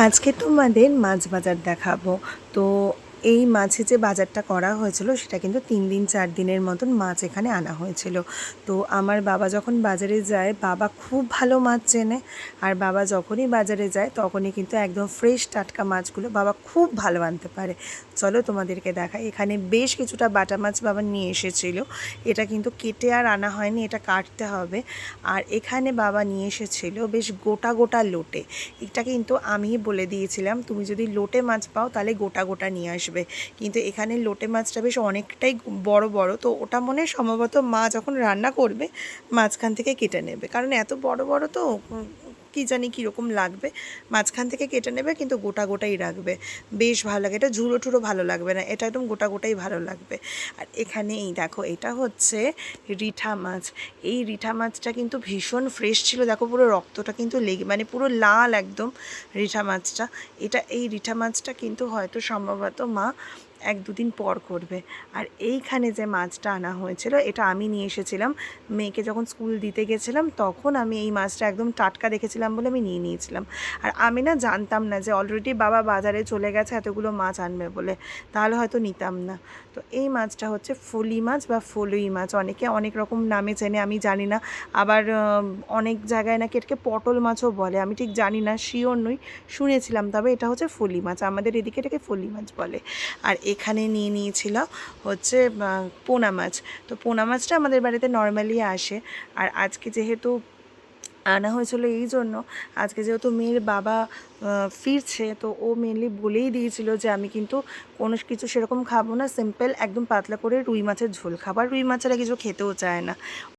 আজকে তোমাদের মাছ বাজার দেখাবো। তো এই মাছে যে বাজারটা করা হয়েছিল সেটা কিন্তু 3 দিন 4 দিনের মতন মাছ এখানে আনা হয়েছিল। তো আমার বাবা যখন বাজারে যায়, বাবা খুব ভালো মাছ চেনে। আর বাবা যখনই বাজারে যায় তখনই কিন্তু একদম ফ্রেশ টাটকা মাছগুলো বাবা খুব ভালো আনতে পারে। চলো তোমাদেরকে দেখাই। এখানে বেশ কিছুটা বাটা মাছ বাবা নিয়ে এসেছিল। এটা কিন্তু কেটে আর আনা হয়নি, এটা কাটতে হবে। আর এখানে বাবা নিয়ে এসেছিল বেশ গোটা গোটা লোটে। এটা কিন্তু আমি বলে দিয়েছিলাম তুমি যদি লোটে মাছ পাও তাহলে গোটা গোটা নিয়ে আসবে, কিন্তু এখানে লোটে মাছটা বেশ অনেকটাই বড় বড়। তো ওটা মনে হয় সম্ভবত মা যখন রান্না করবে মাঝখান থেকে কেটে নেবে, কারণ এত বড় বড় তো কী জানি কীরকম লাগবে, মাঝখান থেকে কেটে নেবে কিন্তু গোটা গোটাই রাখবে। বেশ ভালো লাগে, এটা ঝুড়ো ঠুড়ো ভালো লাগবে না, এটা একদম গোটা গোটাই ভালো লাগবে। আর এখানে এই দেখো, এটা হচ্ছে রিঠা মাছ। এই রিঠা মাছটা কিন্তু ভীষণ ফ্রেশ ছিল, দেখো পুরো রক্তটা কিন্তু লেগে মানে পুরো লাল একদম রিঠা মাছটা। এই রিঠা মাছটা কিন্তু হয়তো সম্ভবত মা 1-2 দিন পর করবে। আর এইখানে যে মাছটা আনা হয়েছিল এটা আমি নিয়ে এসেছিলাম, মেয়েকে যখন স্কুল দিতে গেছিলাম তখন আমি এই মাছটা একদম টাটকা দেখেছিলাম বলে আমি নিয়ে নিয়েছিলাম। আর আমি না জানতাম না যে অলরেডি বাবা বাজারে চলে গেছে এতগুলো মাছ আনবে বলে, তাহলে হয়তো নিতাম না। তো এই মাছটা হচ্ছে ফলি মাছ বা ফলুই মাছ, অনেকে অনেক রকম নামে চেনে, আমি জানি না। আবার অনেক জায়গায় নাকি এটাকে পটল মাছও বলে, আমি ঠিক জানি না, শিওর নই, শুনেছিলাম। তবে এটা হচ্ছে ফলি মাছ, আমাদের এদিকে এটাকে ফলি মাছ বলে। আর এখানে নিয়ে নিয়েছিল হচ্ছে পোনা মাছ। তো পোনা মাছটা আমাদের বাড়িতে নর্মালি আসে। আর আজকে যেহেতু আনা হয়েছিল এই জন্য, আজকে যেহেতু মেয়ের বাবা ফিরছে, তো ও মেনলি বলেই দিয়েছিল যে আমি কিন্তু কোনো কিছু সেরকম খাবো না, সিম্পল একদম পাতলা করে রুই মাছের ঝোল খাবার, রুই মাছেরা কিছু খেতেও চায় না।